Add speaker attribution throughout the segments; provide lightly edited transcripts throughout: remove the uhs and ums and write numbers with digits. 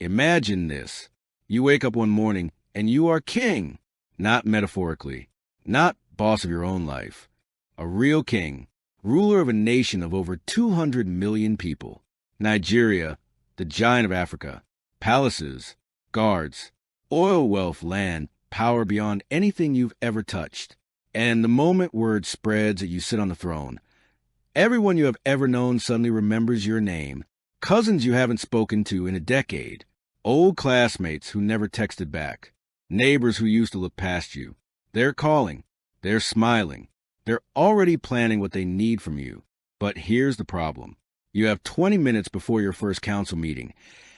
Speaker 1: Imagine this. You wake up one morning and you are king, not metaphorically, not boss of your own life. A real king, ruler of a nation of over 200 million people. Nigeria, the giant of Africa. Palaces, guards, oil wealth, land, power beyond anything you've ever touched. And the moment word spreads that you sit on the throne, everyone you have ever known suddenly remembers your name. Cousins you haven't spoken to in a decade. Old classmates who never texted back. Neighbors who used to look past you. They're calling. They're smiling. They're already planning what they need from you. But here's the problem. You have 20 minutes before your first council meeting,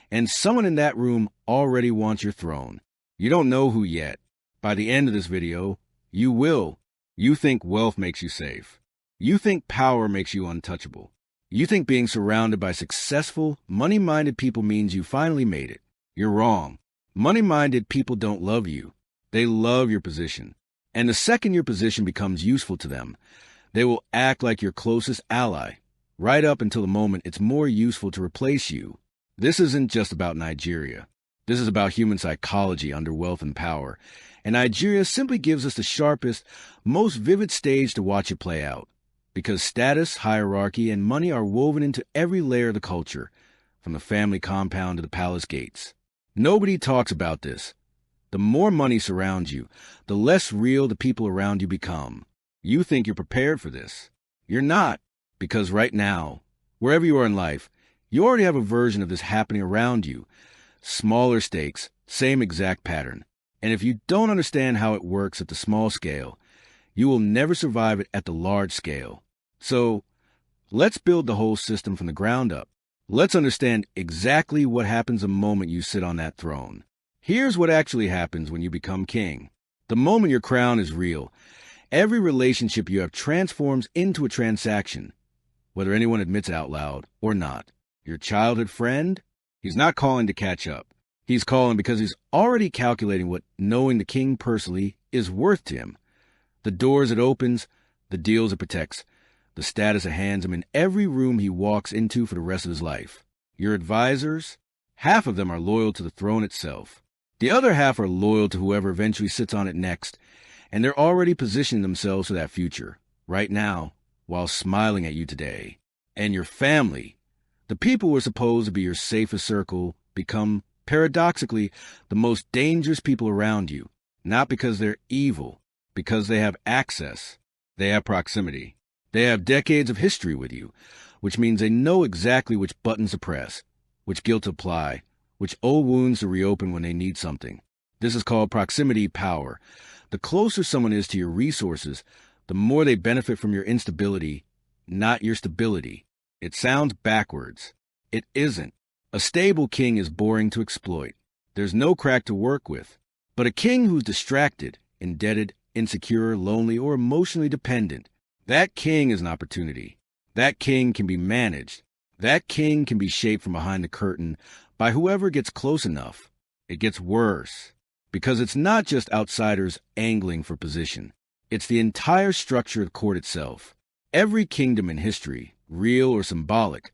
Speaker 1: and someone in that room already wants your throne. You don't know who yet. By the end of this video, you will. You think wealth makes you safe. You think power makes you untouchable. You think being surrounded by successful, money-minded people means you finally made it. You're wrong. Money-minded people don't love you. They love your position. And the second your position becomes useful to them, they will act like your closest ally, right up until the moment it's more useful to replace you. This isn't just about Nigeria. This is about human psychology under wealth and power. And Nigeria simply gives us the sharpest, most vivid stage to watch it play out. Because status, hierarchy, and money are woven into every layer of the culture, from the family compound to the palace gates. Nobody talks about this. The more money surrounds you, the less real the people around you become. You think you're prepared for this. You're not, because right now, wherever you are in life, you already have a version of this happening around you. Smaller stakes, same exact pattern. And if you don't understand how it works at the small scale, you will never survive it at the large scale. So, let's build the whole system from the ground up. Let's understand exactly what happens the moment you sit on that throne. Here's what actually happens when you become king. The moment your crown is real, every relationship you have transforms into a transaction, whether anyone admits it out loud or not. Your childhood friend? He's not calling to catch up. He's calling because he's already calculating what knowing the king personally is worth to him. The doors it opens, the deals it protects, the status it hands him in every room he walks into for the rest of his life. Your advisors? Half of them are loyal to the throne itself. The other half are loyal to whoever eventually sits on it next, and they're already positioning themselves for that future, right now, while smiling at you today. And your family, the people who are supposed to be your safest circle, become, paradoxically, the most dangerous people around you, not because they're evil, because they have access, they have proximity. They have decades of history with you, which means they know exactly which buttons to press, which guilt to apply, which old wounds to reopen when they need something. This is called proximity power. The closer someone is to your resources, the more they benefit from your instability, not your stability. It sounds backwards. It isn't. A stable king is boring to exploit. There's no crack to work with. But a king who's distracted, indebted, insecure, lonely, or emotionally dependent, that king is an opportunity. That king can be managed. That king can be shaped from behind the curtain by whoever gets close enough. It gets worse, because it's not just outsiders angling for position. It's the entire structure of the court itself. Every kingdom in history, real or symbolic,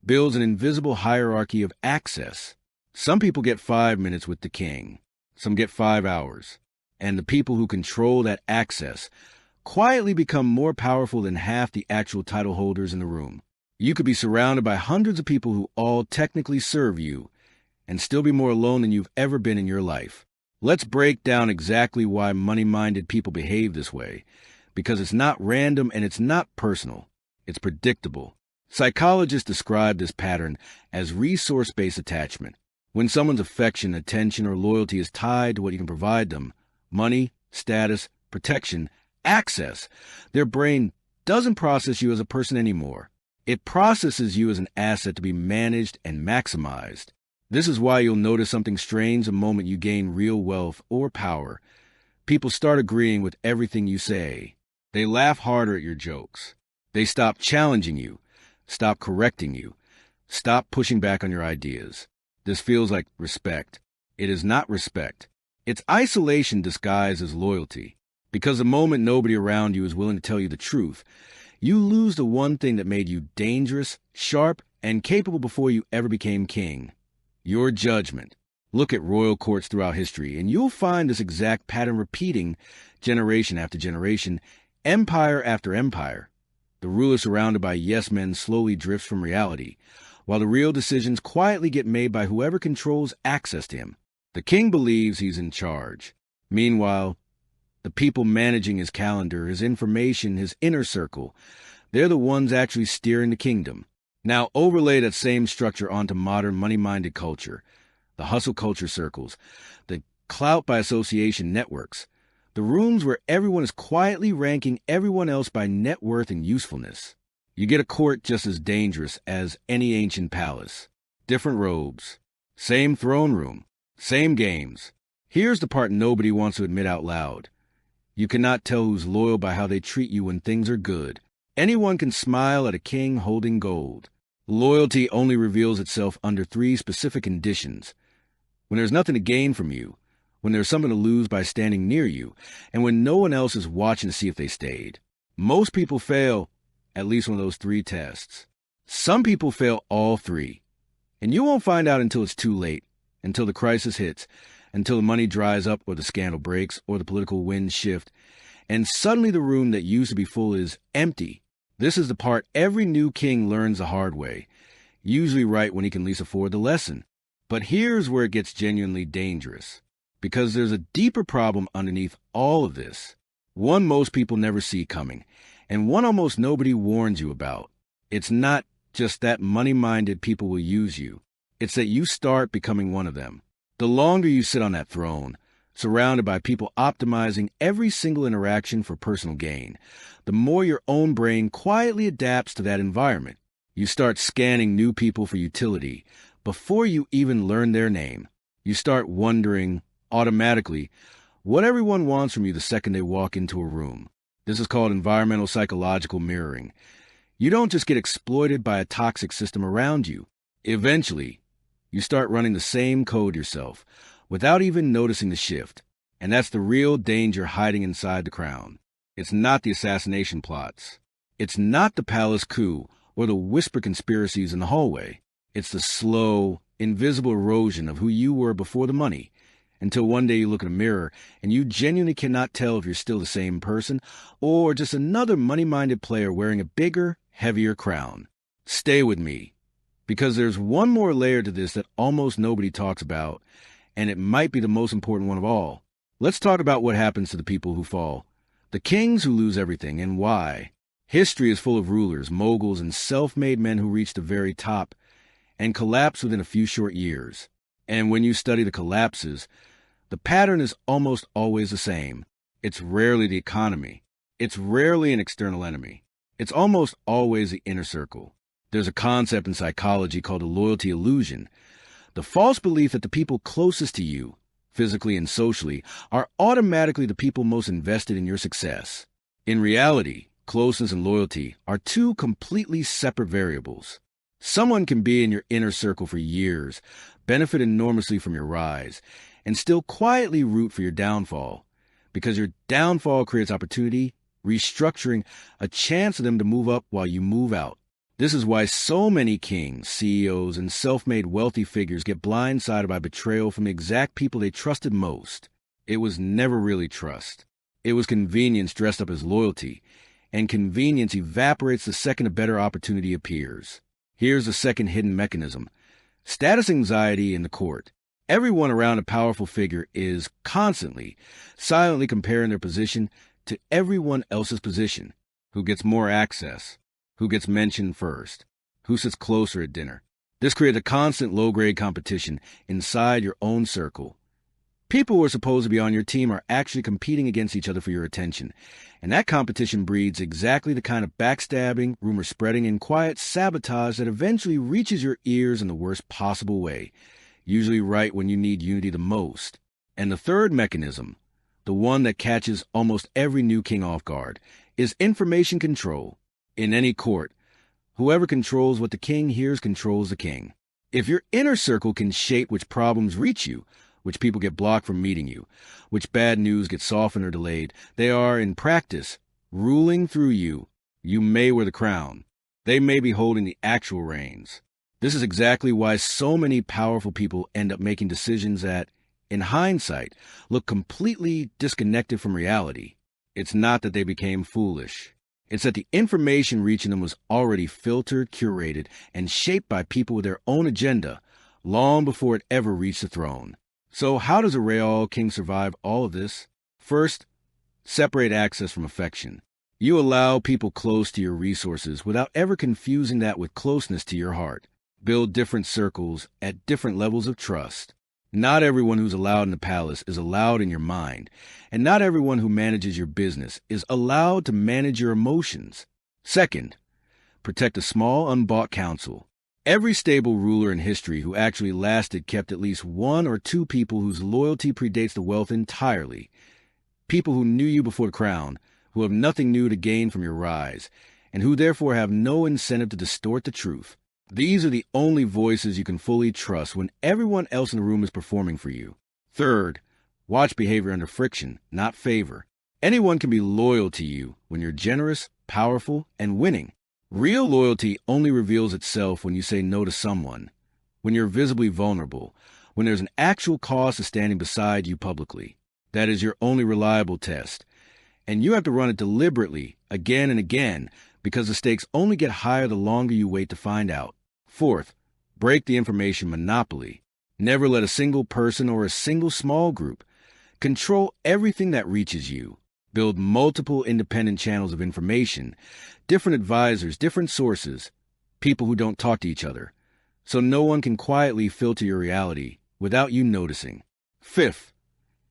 Speaker 1: builds an invisible hierarchy of access. Some people get 5 minutes with the king. Some get 5 hours. And the people who control that access quietly become more powerful than half the actual title holders in the room. You could be surrounded by hundreds of people who all technically serve you, and still be more alone than you've ever been in your life. Let's break down exactly why money-minded people behave this way, because it's not random and it's not personal. It's predictable. Psychologists describe this pattern as resource-based attachment. When someone's affection, attention, or loyalty is tied to what you can provide them, money, status, protection, access, their brain doesn't process you as a person anymore. It processes you as an asset to be managed and maximized. This is why you'll notice something strange the moment you gain real wealth or power. People start agreeing with everything you say. They laugh harder at your jokes. They stop challenging you, stop correcting you, stop pushing back on your ideas. This feels like respect. It is not respect. It's isolation disguised as loyalty. Because the moment nobody around you is willing to tell you the truth, you lose the one thing that made you dangerous, sharp, and capable before you ever became king. your judgment. Look at royal courts throughout history, and you'll find this exact pattern repeating generation after generation, empire after empire. The ruler surrounded by yes-men slowly drifts from reality, while the real decisions quietly get made by whoever controls access to him. The king believes he's in charge. Meanwhile, the people managing his calendar, his information, his inner circle, they're the ones actually steering the kingdom. Now overlay that same structure onto modern money-minded culture, the hustle culture circles, the clout by association networks, the rooms where everyone is quietly ranking everyone else by net worth and usefulness. You get a court just as dangerous as any ancient palace. Different robes, same throne room, same games. Here's the part nobody wants to admit out loud. You cannot tell who's loyal by how they treat you when things are good. Anyone can smile at a king holding gold. Loyalty only reveals itself under 3 specific conditions: when there's nothing to gain from you, when there's something to lose by standing near you, and when no one else is watching to see if they stayed. Most people fail at least one of those 3 tests. Some people fail all 3, and you won't find out until it's too late, until the crisis hits, until the money dries up or the scandal breaks or the political winds shift, and suddenly the room that used to be full is empty. This is the part every new king learns the hard way, usually right when he can least afford the lesson. But here's where it gets genuinely dangerous, because there's a deeper problem underneath all of this, one most people never see coming, and one almost nobody warns you about. It's not just that money-minded people will use you. It's that you start becoming one of them. The longer you sit on that throne, surrounded by people optimizing every single interaction for personal gain, the more your own brain quietly adapts to that environment. You start scanning new people for utility before you even learn their name. You start wondering, automatically, what everyone wants from you the second they walk into a room. This is called environmental psychological mirroring. You don't just get exploited by a toxic system around you. Eventually, you start running the same code yourself, without even noticing the shift. And that's the real danger hiding inside the crown. It's not the assassination plots. It's not the palace coup or the whisper conspiracies in the hallway. It's the slow, invisible erosion of who you were before the money, until one day you look in a mirror and you genuinely cannot tell if you're still the same person or just another money-minded player wearing a bigger, heavier crown. Stay with me, because there's one more layer to this that almost nobody talks about, and it might be the most important one of all. Let's talk about what happens to the people who fall, the kings who lose everything, and why. History is full of rulers, moguls, and self-made men who reach the very top and collapse within a few short years. And when you study the collapses, the pattern is almost always the same. It's rarely the economy. It's rarely an external enemy. It's almost always the inner circle. There's a concept in psychology called the loyalty illusion, the false belief that the people closest to you, physically and socially, are automatically the people most invested in your success. In reality, closeness and loyalty are 2 completely separate variables. Someone can be in your inner circle for years, benefit enormously from your rise, and still quietly root for your downfall, because your downfall creates opportunity, restructuring, a chance for them to move up while you move out. This is why so many kings, CEOs, and self-made wealthy figures get blindsided by betrayal from the exact people they trusted most. It was never really trust. It was convenience dressed up as loyalty, and convenience evaporates the second a better opportunity appears. Here's the second hidden mechanism: status anxiety in the court. Everyone around a powerful figure is constantly, silently comparing their position to everyone else's position. Who gets more access? Who gets mentioned first? Who sits closer at dinner? This creates a constant low-grade competition inside your own circle. People who are supposed to be on your team are actually competing against each other for your attention, and that competition breeds exactly the kind of backstabbing, rumor spreading, and quiet sabotage that eventually reaches your ears in the worst possible way, usually right when you need unity the most. And the third mechanism, the one that catches almost every new king off guard, is information control. In any court, whoever controls what the king hears controls the king. If your inner circle can shape which problems reach you, which people get blocked from meeting you, which bad news gets softened or delayed, they are, in practice, ruling through you. You may wear the crown. They may be holding the actual reins. This is exactly why so many powerful people end up making decisions that, in hindsight, look completely disconnected from reality. It's not that they became foolish. It's that the information reaching them was already filtered, curated, and shaped by people with their own agenda long before it ever reached the throne. So how does a royal king survive all of this? First, separate access from affection. You allow people close to your resources without ever confusing that with closeness to your heart. Build different circles at different levels of trust. Not everyone who's allowed in the palace is allowed in your mind, and not everyone who manages your business is allowed to manage your emotions. Second, protect a small, unbought council. Every stable ruler in history who actually lasted kept at least one or two people whose loyalty predates the wealth entirely. People who knew you before the crown, who have nothing new to gain from your rise, and who therefore have no incentive to distort the truth. These are the only voices you can fully trust when everyone else in the room is performing for you. Third, watch behavior under friction, not favor. Anyone can be loyal to you when you're generous, powerful, and winning. Real loyalty only reveals itself when you say no to someone, when you're visibly vulnerable, when there's an actual cost to standing beside you publicly. That is your only reliable test. And you have to run it deliberately, again and again, because the stakes only get higher the longer you wait to find out. Fourth, break the information monopoly. Never let a single person or a single small group control everything that reaches you. Build multiple independent channels of information, different advisors, different sources, people who don't talk to each other, so no one can quietly filter your reality without you noticing. Fifth,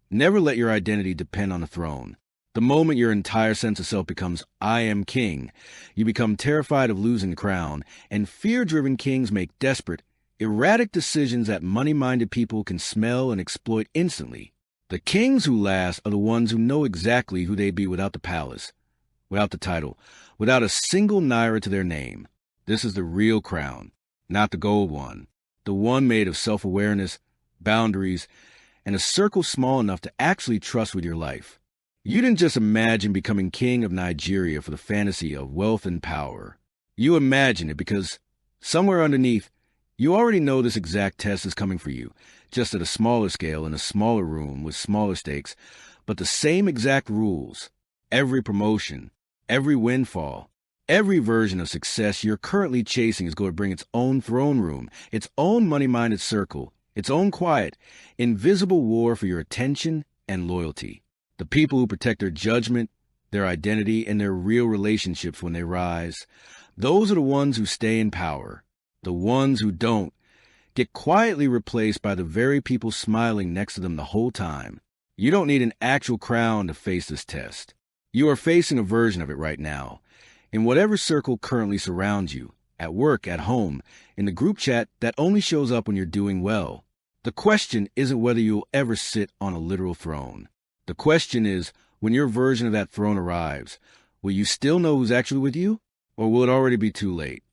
Speaker 1: never let your identity depend on the throne. The moment your entire sense of self becomes, I am king, you become terrified of losing the crown, and fear-driven kings make desperate, erratic decisions that money-minded people can smell and exploit instantly. The kings who last are the ones who know exactly who they'd be without the palace, without the title, without a single naira to their name. This is the real crown, not the gold one, the one made of self-awareness, boundaries, and a circle small enough to actually trust with your life. You didn't just imagine becoming king of Nigeria for the fantasy of wealth and power. You imagined it because somewhere underneath, you already know this exact test is coming for you, just at a smaller scale in a smaller room with smaller stakes, but the same exact rules. Every promotion, every windfall, every version of success you're currently chasing is going to bring its own throne room, its own money-minded circle, its own quiet, invisible war for your attention and loyalty. The people who protect their judgment, their identity, and their real relationships when they rise, those are the ones who stay in power. The ones who don't get quietly replaced by the very people smiling next to them the whole time. You don't need an actual crown to face this test. You are facing a version of it right now, in whatever circle currently surrounds you, at work, at home, in the group chat that only shows up when you're doing well. The question isn't whether you'll ever sit on a literal throne. The question is, when your version of that throne arrives, will you still know who's actually with you, or will it already be too late?